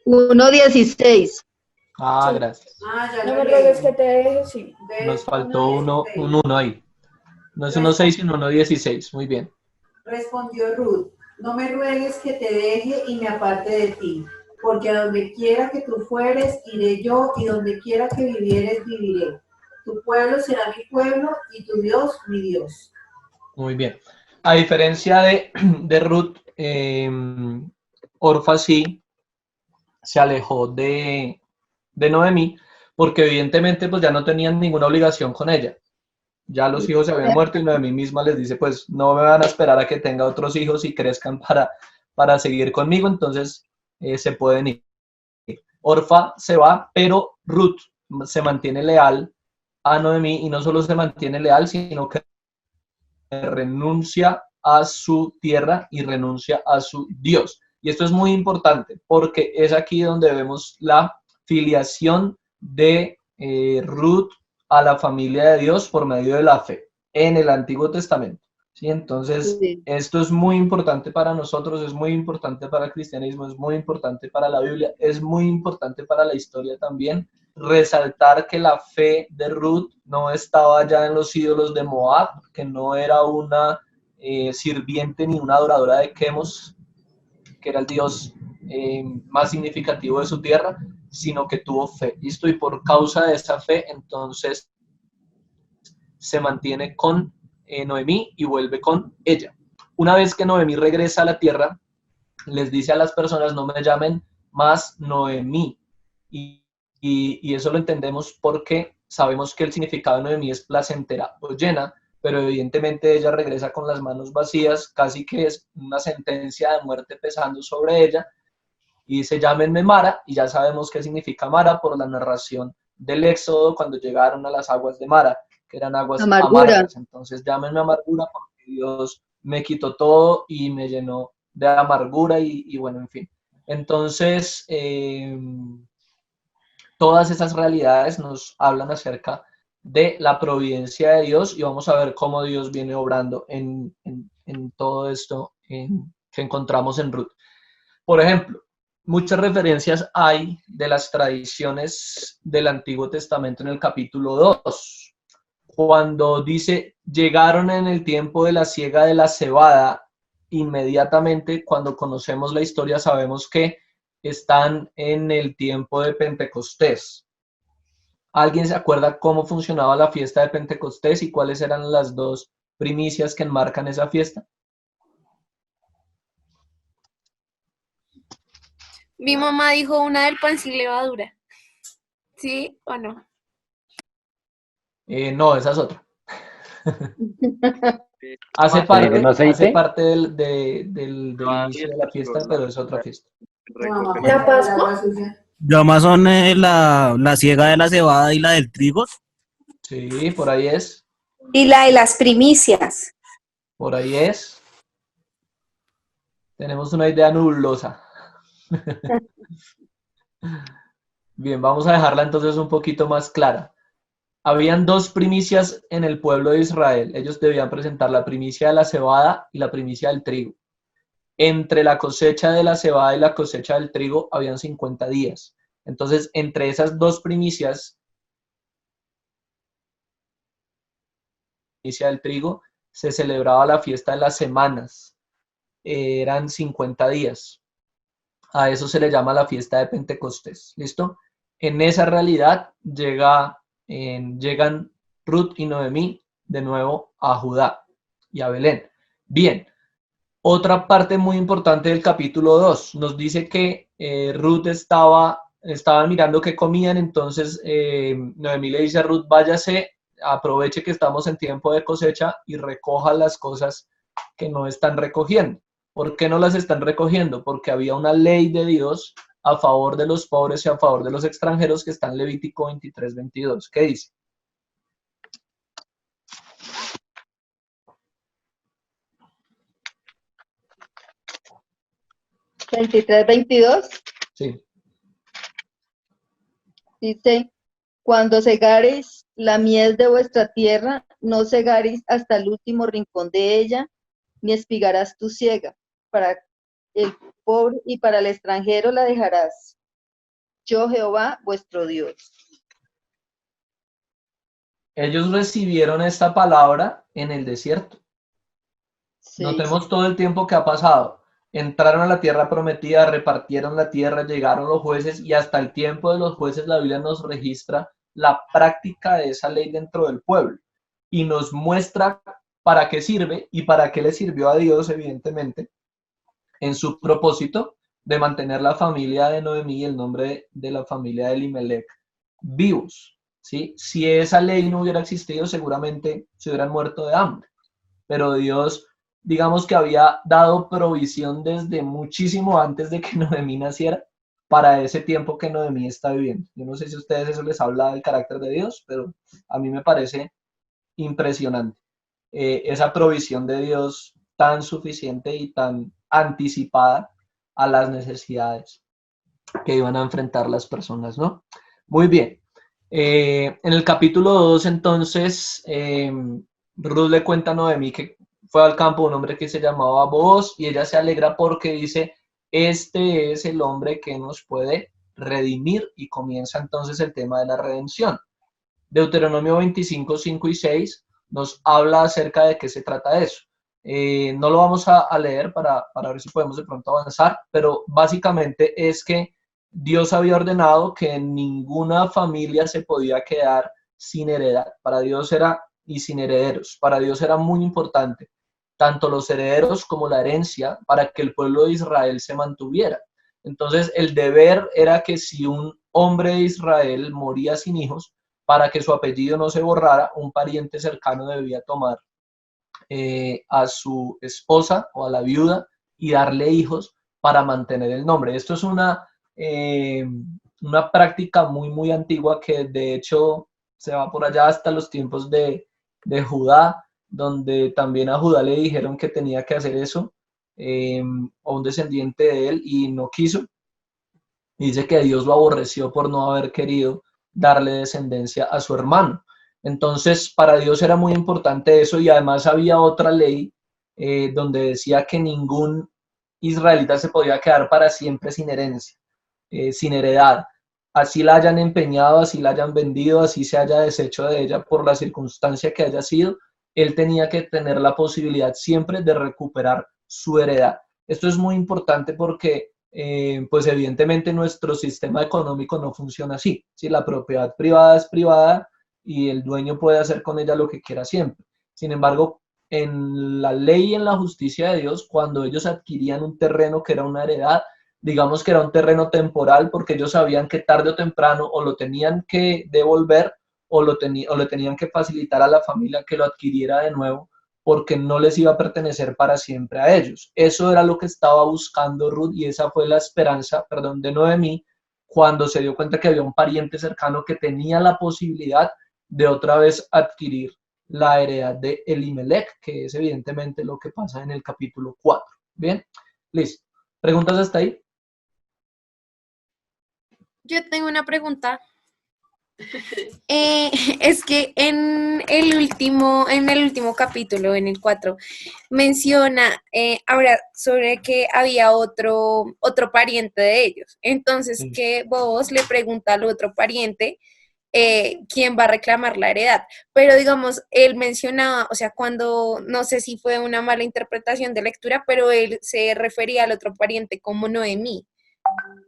1:16. Ah, Sí. gracias. Ya No lo me leí. ruegues que te deje, sí. Nos faltó un 1:16. 1 ahí. No es 1.6, sino 1.16. Muy bien. Respondió Ruth, no me ruegues que te deje y me aparte de ti, porque a donde quiera que tú fueres, iré yo, y donde quiera que vivieres, viviré. Tu pueblo será mi pueblo, y tu Dios, mi Dios. Muy bien. A diferencia de Ruth, Orfa sí se alejó de Noemí, porque evidentemente pues ya no tenían ninguna obligación con ella. Ya los hijos se habían muerto y Noemí misma les dice, pues no me van a esperar a que tenga otros hijos y crezcan para seguir conmigo, entonces se pueden ir. Orfa se va, pero Ruth se mantiene leal a Noemí, y no solo se mantiene leal, sino que renuncia a su tierra y renuncia a su Dios. Y esto es muy importante porque es aquí donde vemos la filiación de Ruth a la familia de Dios por medio de la fe en el Antiguo Testamento. ¿Sí? Entonces, Sí. esto es muy importante para nosotros, es muy importante para el cristianismo, es muy importante para la Biblia, es muy importante para la historia también. Resaltar que la fe de Ruth no estaba ya en los ídolos de Moab, que no era una sirviente ni una adoradora de Quemos, que era el dios más significativo de su tierra, sino que tuvo fe. ¿Listo? Y por causa de esa fe, entonces se mantiene con Noemí y vuelve con ella. Una vez que Noemí regresa a la tierra, les dice a las personas, no me llamen más Noemí. Y eso lo entendemos porque sabemos que el significado de Noemí es placentera o llena, pero evidentemente ella regresa con las manos vacías, casi que es una sentencia de muerte pesando sobre ella, y dice, llámenme Mara, y ya sabemos qué significa Mara por la narración del Éxodo cuando llegaron a las aguas de Mara, que eran aguas Amargura. amargas. Entonces llámenme amargura porque Dios me quitó todo y me llenó de amargura y bueno, en fin. Entonces, todas esas realidades nos hablan acerca de la providencia de Dios y vamos a ver cómo Dios viene obrando en todo esto que encontramos en Ruth. Por ejemplo, muchas referencias hay de las tradiciones del Antiguo Testamento en el capítulo 2. Cuando dice, llegaron en el tiempo de la siega de la cebada, inmediatamente cuando conocemos la historia sabemos que están en el tiempo de Pentecostés. ¿Alguien se acuerda cómo funcionaba la fiesta de Pentecostés y cuáles eran las dos primicias que enmarcan esa fiesta? Mi mamá dijo una del pan sin levadura. ¿Sí o no? No, esa es otra. Hace ¿Con aceite? parte del inicio de la fiesta, pero es otra fiesta. ¿La Pascua? Llamas son la siega de la cebada y la del trigo. Sí, por ahí es. Y la de las primicias. Por ahí es. Tenemos una idea nubulosa. Bien, vamos a dejarla entonces un poquito más clara. Habían dos primicias en el pueblo de Israel. Ellos debían presentar la primicia de la cebada y la primicia del trigo. Entre la cosecha de la cebada y la cosecha del trigo habían 50 días. Entonces, entre esas dos primicias, la primicia del trigo, se celebraba la fiesta de las semanas. Eran 50 días. A eso se le llama la fiesta de Pentecostés. ¿Listo? En esa realidad llegan Ruth y Noemí de nuevo a Judá y a Belén. Bien, Otra parte muy importante del capítulo 2 nos dice que Ruth estaba mirando qué comían, entonces Noemí le dice a Ruth, váyase, aproveche que estamos en tiempo de cosecha y recoja las cosas que no están recogiendo. ¿Por qué no las están recogiendo? Porque había una ley de Dios a favor de los pobres y a favor de los extranjeros que está en Levítico 23:22. ¿Qué dice? 23:22 Sí. dice, cuando segareis la mies de vuestra tierra, no segareis hasta el último rincón de ella, ni espigarás tu siega. Para el pobre y para el extranjero la dejarás. Yo, Jehová, vuestro Dios. Ellos recibieron esta palabra en el desierto. Sí. Notemos todo el tiempo que ha pasado. Entraron a la tierra prometida, repartieron la tierra, llegaron los jueces y hasta el tiempo de los jueces la Biblia nos registra la práctica de esa ley dentro del pueblo y nos muestra para qué sirve y para qué le sirvió a Dios, evidentemente, en su propósito de mantener la familia de Noemí y el nombre de la familia de Elimelech vivos. ¿Sí? Si esa ley no hubiera existido, seguramente se hubieran muerto de hambre. Pero Dios, digamos que había dado provisión desde muchísimo antes de que Noemí naciera para ese tiempo que Noemí está viviendo. Yo no sé si a ustedes eso les habla del carácter de Dios, pero a mí me parece impresionante. Esa provisión de Dios tan suficiente y tan anticipada a las necesidades que iban a enfrentar las personas, ¿no? Muy bien. En el capítulo 2, entonces, Ruth le cuenta a Noemí que fue al campo un hombre que se llamaba Booz y ella se alegra porque dice, este es el hombre que nos puede redimir y comienza entonces el tema de la redención. Deuteronomio 25, 5 y 6 nos habla acerca de qué se trata eso. No lo vamos a leer para ver si podemos de pronto avanzar, pero básicamente es que Dios había ordenado que ninguna familia se podía quedar sin heredad. Para Dios era, y sin herederos, para Dios era muy importante, tanto los herederos como la herencia, para que el pueblo de Israel se mantuviera. Entonces, el deber era que si un hombre de Israel moría sin hijos, para que su apellido no se borrara, un pariente cercano debía tomar a su esposa o a la viuda y darle hijos para mantener el nombre. Esto es una práctica muy, muy antigua que de hecho se va por allá hasta los tiempos de Judá, donde también a Judá le dijeron que tenía que hacer eso, a un descendiente de él, y no quiso. Y dice que Dios lo aborreció por no haber querido darle descendencia a su hermano. Entonces, para Dios era muy importante eso y además había otra ley donde decía que ningún israelita se podía quedar para siempre sin herencia, sin heredad. Así la hayan empeñado, así la hayan vendido, así se haya deshecho de ella por la circunstancia que haya sido, él tenía que tener la posibilidad siempre de recuperar su heredad. Esto es muy importante porque pues evidentemente nuestro sistema económico no funciona así. ¿Sí? La propiedad privada es privada y el dueño puede hacer con ella lo que quiera siempre. Sin embargo, en la ley y en la justicia de Dios, cuando ellos adquirían un terreno que era una heredad, digamos que era un terreno temporal porque ellos sabían que tarde o temprano o lo tenían que devolver o le tenían que facilitar a la familia que lo adquiriera de nuevo porque no les iba a pertenecer para siempre a ellos. Eso era lo que estaba buscando Ruth y esa fue la esperanza, de Noemí, cuando se dio cuenta que había un pariente cercano que tenía la posibilidad de otra vez adquirir la heredad de Elimelech, que es evidentemente lo que pasa en el capítulo 4. Bien, listo. ¿Preguntas hasta ahí? Yo tengo una pregunta. Es que en el último capítulo, en el 4, menciona ahora sobre que había otro pariente de ellos. Entonces, Sí. que Boaz le pregunta al otro pariente quién va a reclamar la heredad. Pero digamos, él mencionaba, o sea, cuando, no sé si fue una mala interpretación de lectura, pero él se refería al otro pariente como Noemí.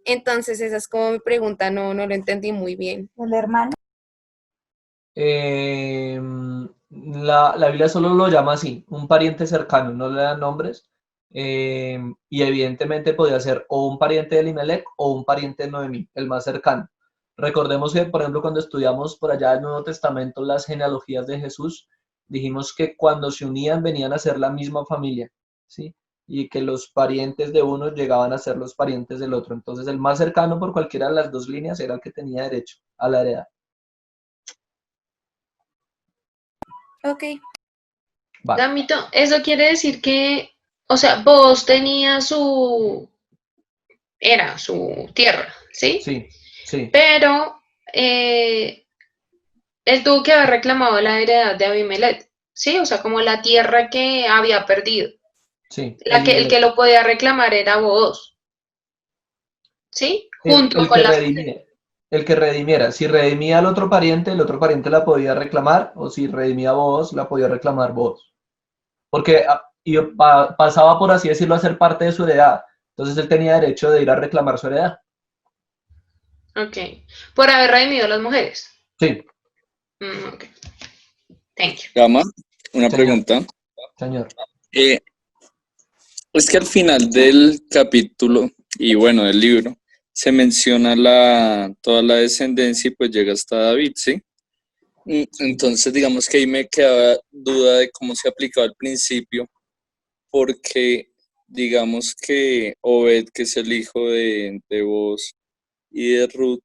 Entonces, esa es como mi pregunta, no lo entendí muy bien. El hermano. La Biblia solo lo llama así, un pariente cercano, no le da nombres. y evidentemente podía ser o un pariente de Elimelech o un pariente de Noemí, el más cercano. Recordemos que, por ejemplo, cuando estudiamos por allá el Nuevo Testamento las genealogías de Jesús, dijimos que cuando se unían venían a ser la misma familia, ¿sí? Y que los parientes de uno llegaban a ser los parientes del otro. Entonces, el más cercano por cualquiera de las dos líneas era el que tenía derecho a la heredad. Ok. Vale. Damito, eso quiere decir que, o sea, vos tenías era su tierra, ¿sí? Sí, sí, Pero él tuvo que haber reclamado la heredad de Abimelech, ¿sí? O sea, como la tierra que había perdido. sí. El que lo podía reclamar era vos, ¿sí? Junto El con que las redimiera. El que redimiera. Si redimía al otro pariente, el otro pariente la podía reclamar, o si redimía a vos, la podía reclamar vos. Porque pasaba, por así decirlo, a ser parte de su heredad. Entonces él tenía derecho de ir a reclamar su heredad. Ok. Por haber redimido a las mujeres. Sí, Ok. Thank you. Gama, una señor. pregunta. Señor. Es que al final del capítulo y bueno, del libro, se menciona toda la descendencia y pues llega hasta David, ¿sí? Entonces, digamos que ahí me quedaba duda de cómo se aplicaba al principio, porque digamos que Obed, que es el hijo de Boaz y de Ruth,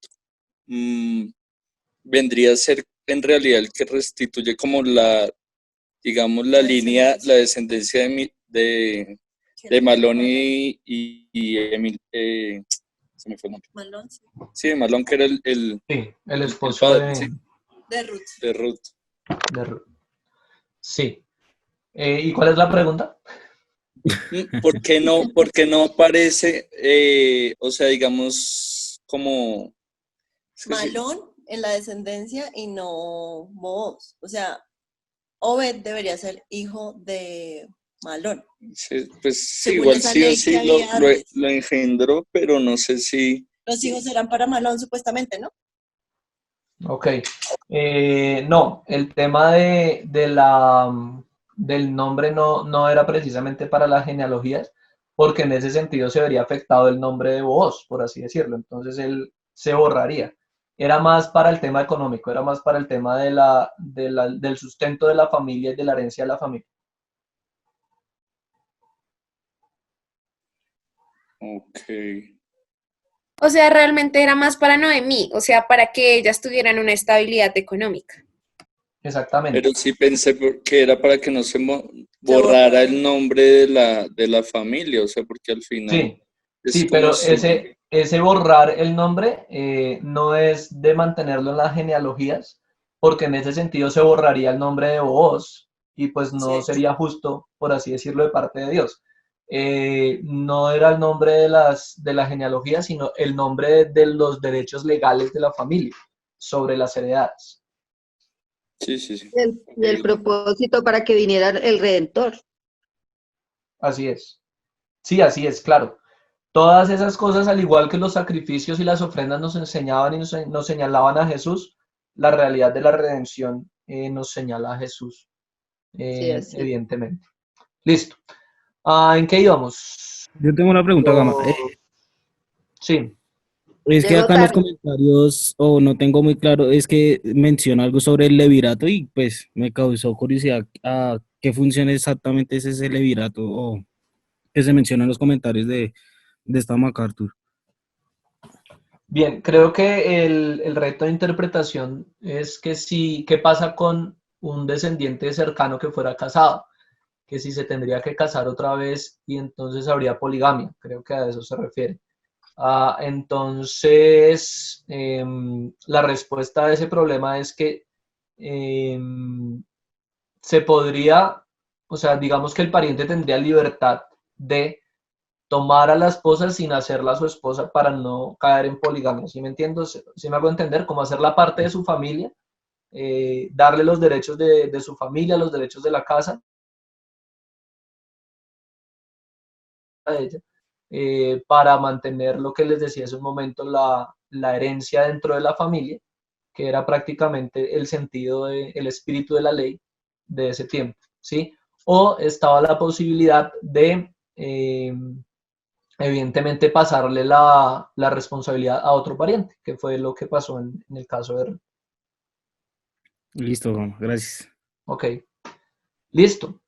vendría a ser en realidad el que restituye como digamos, la línea, la descendencia de Malón y Emil, se me fue el nombre. Malón, sí. Sí, de Malón, que era el Sí, el esposo padre, sí, De Ruth. de Ruth. de Ruth. Sí. ¿Y cuál es la pregunta? ¿Por qué no aparece, o sea, digamos, como... es que sí, Malón en la descendencia y no Booz. O sea, Obed debería ser hijo de Malón. pues sí, Según igual esa sí o ley sí que había antes. lo engendró, pero no sé si... Los hijos eran para Malón, supuestamente, ¿no? Ok. No, el tema del nombre no era precisamente para las genealogías, porque en ese sentido se vería afectado el nombre de Booz, por así decirlo. Entonces él se borraría. Era más para el tema económico, era más para el tema del sustento de la familia y de la herencia de la familia. Ok. O sea, realmente era más para Noemí, o sea, para que ellas tuvieran una estabilidad económica. Exactamente. Pero sí pensé que era para que no se borra. borrara el nombre de la familia, o sea, porque al final Sí, es sí, como pero su... ese borrar el nombre no es de mantenerlo en las genealogías, porque en ese sentido se borraría el nombre de Booz y pues no Sí. sería justo, por así decirlo, de parte de Dios. No era el nombre de la genealogía, sino el nombre de los derechos legales de la familia sobre las heredades. Sí, sí, sí. Y el propósito para que viniera el Redentor. Así es. Sí, así es, claro. Todas esas cosas, al igual que los sacrificios y las ofrendas nos enseñaban y nos señalaban a Jesús, la realidad de la redención nos señala a Jesús, Sí, así es. evidentemente. Listo. ¿En qué íbamos? Yo tengo una pregunta, Gama. Sí, Es que Llegó acá en los tarde. comentarios, o no tengo muy claro, es que menciona algo sobre el levirato y pues me causó curiosidad a qué función exactamente es ese levirato o que se menciona en los comentarios de esta MacArthur. bien, creo que el reto de interpretación es que si, ¿qué pasa con un descendiente cercano que fuera casado? Que si se tendría que casar otra vez y entonces habría poligamia, creo que a eso se refiere. Entonces, la respuesta a ese problema es que se podría, o sea, digamos que el pariente tendría libertad de tomar a la esposa sin hacerla su esposa para no caer en poligamia, ¿sí me entiendo? ¿Sí me hago entender? Como hacerla parte de su familia, darle los derechos de su familia, los derechos de la casa a ella, para mantener lo que les decía hace un momento, la herencia dentro de la familia, que era prácticamente el sentido, el espíritu de la ley de ese tiempo, ¿sí? O estaba la posibilidad de evidentemente pasarle la responsabilidad a otro pariente, que fue lo que pasó en el caso de Ruth. Listo, Juan, gracias. Ok, listo.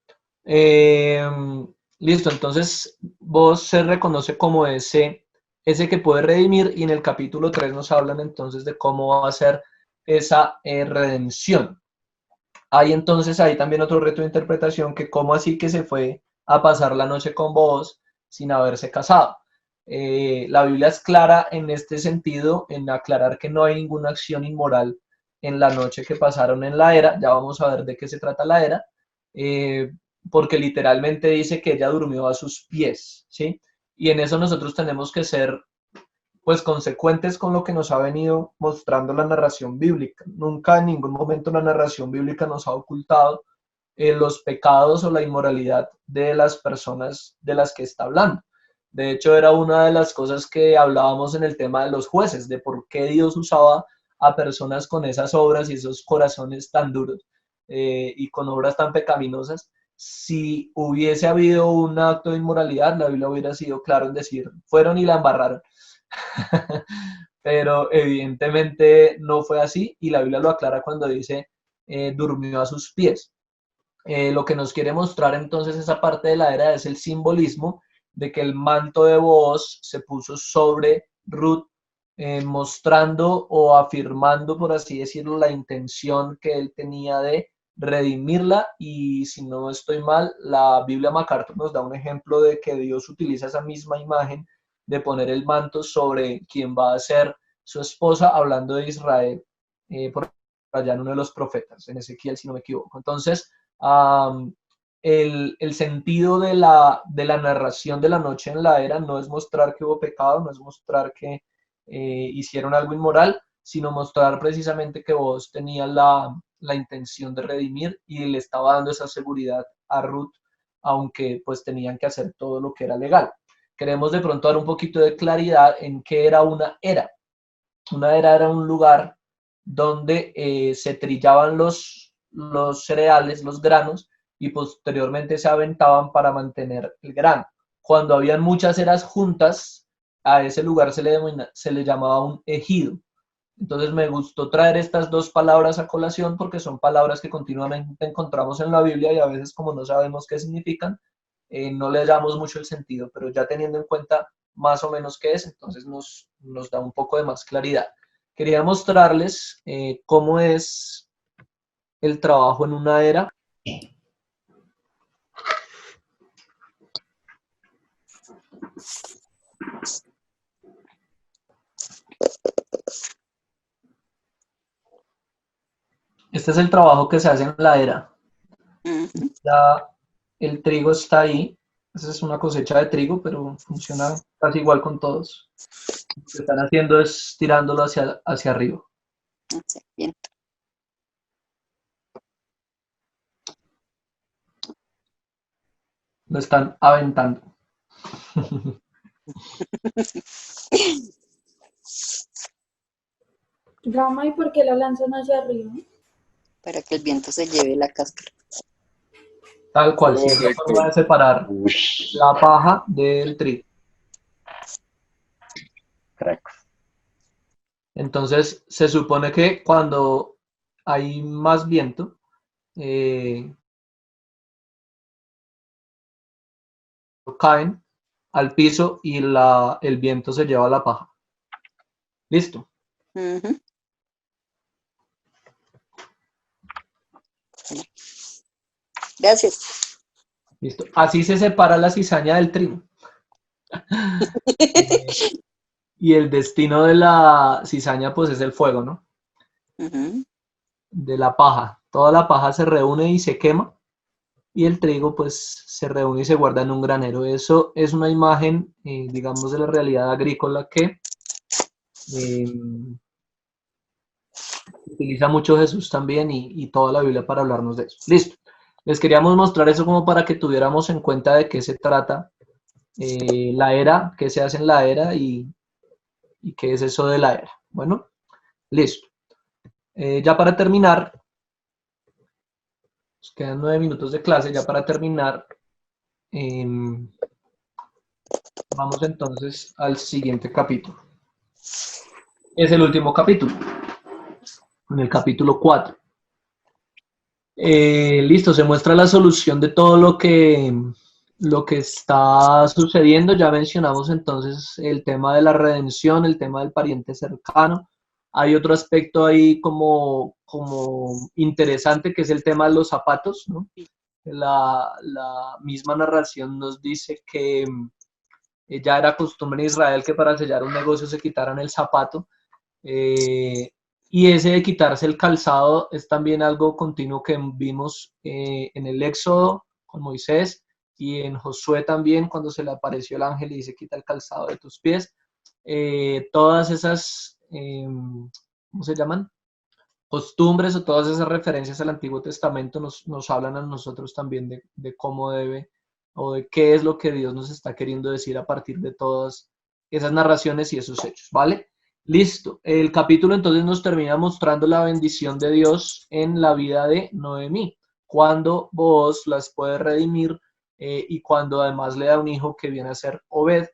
Listo, entonces vos se reconoce como ese que puede redimir, y en el capítulo 3 nos hablan entonces de cómo va a ser esa redención. Hay entonces ahí también otro reto de interpretación, que cómo así que se fue a pasar la noche con vos sin haberse casado. La Biblia es clara en este sentido, en aclarar que no hay ninguna acción inmoral en la noche que pasaron en la era. Ya vamos a ver de qué se trata la era, porque literalmente dice que ella durmió a sus pies, ¿sí? Y en eso nosotros tenemos que ser pues consecuentes con lo que nos ha venido mostrando la narración bíblica. Nunca en ningún momento la narración bíblica nos ha ocultado los pecados o la inmoralidad de las personas de las que está hablando. De hecho, era una de las cosas que hablábamos en el tema de los jueces, de por qué Dios usaba a personas con esas obras y esos corazones tan duros y con obras tan pecaminosas. Si hubiese habido un acto de inmoralidad, la Biblia hubiera sido claro en decir, fueron y la embarraron. Pero evidentemente no fue así, y la Biblia lo aclara cuando dice durmió a sus pies. Lo que nos quiere mostrar entonces esa parte de la era es el simbolismo de que el manto de Booz se puso sobre Ruth, mostrando o afirmando, por así decirlo, la intención que él tenía de redimirla. Y si no estoy mal, la Biblia MacArthur nos da un ejemplo de que Dios utiliza esa misma imagen de poner el manto sobre quien va a ser su esposa, hablando de Israel, por allá en uno de los profetas, en Ezequiel, si no me equivoco. Entonces, el sentido de la narración de la noche en la era no es mostrar que hubo pecado, no es mostrar que hicieron algo inmoral, sino mostrar precisamente que vos tenías la intención de redimir, y le estaba dando esa seguridad a Ruth, aunque pues tenían que hacer todo lo que era legal. Queremos de pronto dar un poquito de claridad en qué era una era. Una era era un lugar donde se trillaban los cereales, los granos, y posteriormente se aventaban para mantener el grano. Cuando habían muchas eras juntas, a ese lugar se le llamaba un ejido. Entonces me gustó traer estas dos palabras a colación porque son palabras que continuamente encontramos en la Biblia, y a veces, como no sabemos qué significan, no le damos mucho el sentido, pero ya teniendo en cuenta más o menos qué es, entonces nos da un poco de más claridad. Quería mostrarles cómo es el trabajo en una era. Este es el trabajo que se hace en la era. Ya el trigo está ahí. Esa es una cosecha de trigo, pero funciona casi igual con todos. Lo que están haciendo es tirándolo hacia arriba. Bien. Lo están aventando. Rama, ¿y por qué la lanzan hacia arriba? Para que el viento se lleve la cáscara. Tal cual, sí, es la forma de separar la paja del trigo. Entonces, se supone que cuando hay más viento, caen al piso y el viento se lleva la paja. ¿Listo? Gracias. Listo. Así se separa la cizaña del trigo. Y el destino de la cizaña, pues, es el fuego, ¿no? De la paja. Toda la paja se reúne y se quema, y el trigo, pues, se reúne y se guarda en un granero. Eso es una imagen, digamos, de la realidad agrícola que utiliza mucho Jesús también, y toda la Biblia para hablarnos de eso. Listo. Les queríamos mostrar eso como para que tuviéramos en cuenta de qué se trata la era, qué se hace en la era y qué es eso de la era. Bueno, listo. Ya para terminar, nos quedan 9 minutos de clase. Ya para terminar, Vamos entonces al siguiente capítulo. Es el último capítulo, en el capítulo 4. Listo, se muestra la solución de todo lo que está sucediendo. Ya mencionamos entonces el tema de la redención, el tema del pariente cercano. Hay otro aspecto ahí como interesante, que es el tema de los zapatos, ¿no? La misma narración nos dice que ya era costumbre en Israel que para sellar un negocio se quitaran el zapato. Y ese de quitarse el calzado es también algo continuo que vimos en el Éxodo con Moisés y en Josué también, cuando se le apareció el ángel y dice: quita el calzado de tus pies. Todas esas, ¿cómo se llaman? Costumbres, o todas esas referencias al Antiguo Testamento nos hablan a nosotros también de cómo debe, o de qué es lo que Dios nos está queriendo decir a partir de todas esas narraciones y esos hechos, ¿vale? Listo. El capítulo entonces nos termina mostrando la bendición de Dios en la vida de Noemí, cuando Booz las puede redimir, y cuando además le da un hijo que viene a ser Obed.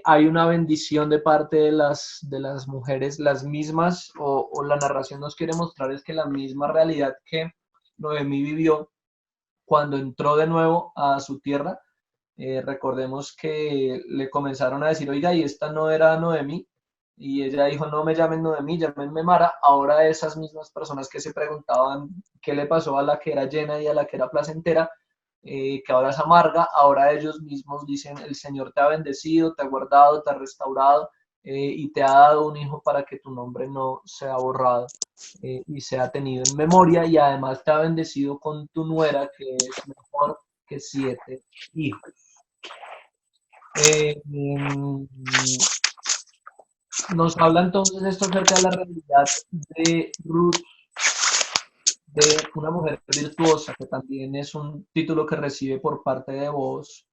Hay una bendición de parte de las mujeres, las mismas, o la narración nos quiere mostrar es que la misma realidad que Noemí vivió cuando entró de nuevo a su tierra. Recordemos que le comenzaron a decir: oiga, y esta no era Noemí, y ella dijo: no me llamen Noemí, llámenme Mara. Ahora esas mismas personas que se preguntaban qué le pasó a la que era llena y a la que era placentera, que ahora es amarga, ahora ellos mismos dicen: el Señor te ha bendecido, te ha guardado, te ha restaurado, y te ha dado un hijo para que tu nombre no sea borrado, y sea tenido en memoria, y además te ha bendecido con tu nuera, que es mejor que 7 hijos. Nos habla entonces esto acerca de la realidad de Ruth, de una mujer virtuosa, que también es un título que recibe por parte de Booz.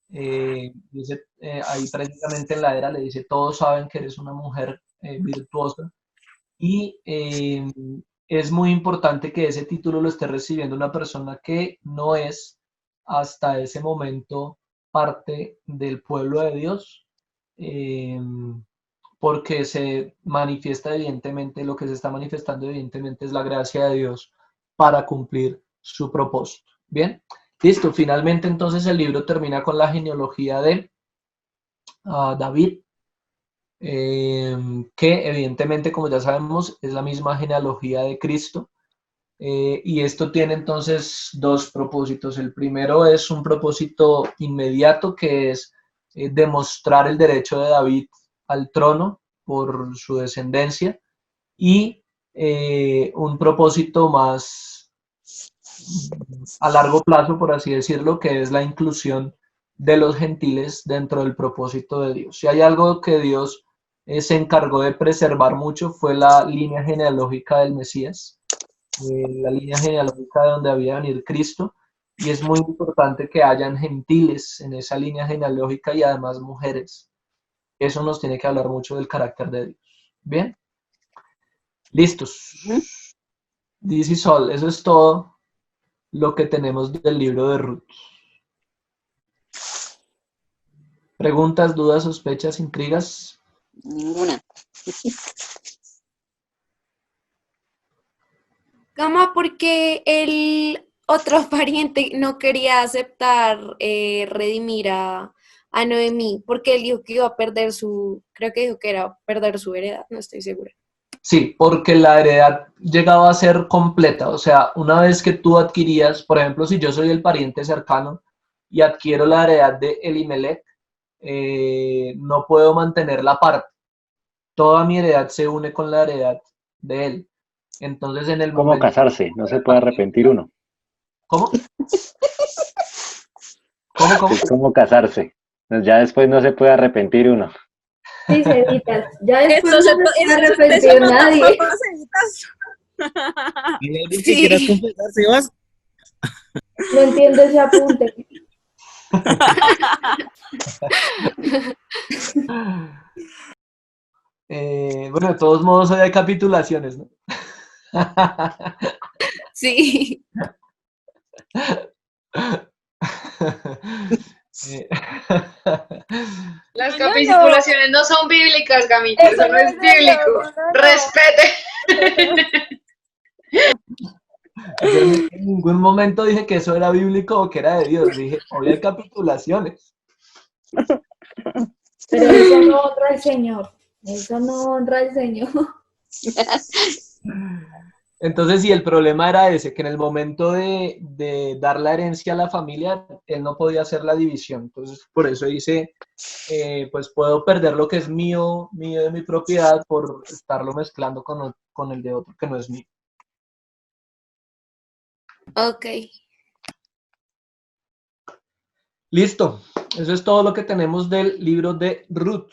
Dice, ahí precisamente en la era le dice: todos saben que eres una mujer virtuosa. Y es muy importante que ese título lo esté recibiendo una persona que no es hasta ese momento parte del pueblo de Dios, porque se manifiesta evidentemente, lo que se está manifestando evidentemente es la gracia de Dios para cumplir su propósito. Bien, listo. Finalmente entonces el libro termina con la genealogía de David, que evidentemente, como ya sabemos, es la misma genealogía de Cristo. Y esto tiene entonces dos propósitos. El primero es un propósito inmediato, que es demostrar el derecho de David al trono por su descendencia, y un propósito más a largo plazo, por así decirlo, que es la inclusión de los gentiles dentro del propósito de Dios. Si hay algo que Dios se encargó de preservar mucho, fue la línea genealógica del Mesías, la línea genealógica de donde había de venir Cristo, y es muy importante que hayan gentiles en esa línea genealógica y además mujeres. Eso nos tiene que hablar mucho del carácter de Dios. ¿Bien? Listos. This is all. Eso es todo lo que tenemos del libro de Ruth. ¿Preguntas, dudas, sospechas, intrigas? Ninguna. ¿Cómo? Porque el otro pariente no quería aceptar redimir a Noemí, porque él dijo que iba a perder creo que dijo que era perder su heredad, no estoy segura. Sí, porque la heredad llegaba a ser completa. O sea, una vez que tú adquirías, por ejemplo, si yo soy el pariente cercano y adquiero la heredad de Elimelech, no puedo mantener la parte. Toda mi heredad se une con la heredad de él. Entonces, en el ¿Cómo momento... casarse? No se puede arrepentir uno. ¿Cómo? ¿Cómo? Es como casarse. Ya después no se puede arrepentir uno. Sí, Ceditas. Ya después Eso no se puede eso arrepentir no nadie. tampoco, Ceditas. ¿Hay alguien que quieras confesar, Sebas? No entiendo ese apunte. Bueno, de todos modos hoy hay capitulaciones, ¿no? Sí. Eh, Las No, no, no. capitulaciones no son bíblicas, Gamita, Eso eso no no es es bíblico. verdad, no, no. Respete. yo en ningún momento dije que eso era bíblico o que era de Dios. Dije, hoy hay capitulaciones. Pero eso no honra al Señor. Eso no honra al Señor. Entonces, sí, el problema era ese, que en el momento de dar la herencia a la familia, él no podía hacer la división. Entonces, por eso dice, pues puedo perder lo que es mío, mío de mi propiedad, por estarlo mezclando con el de otro que no es mío. Ok. Listo. Eso es todo lo que tenemos del libro de Ruth.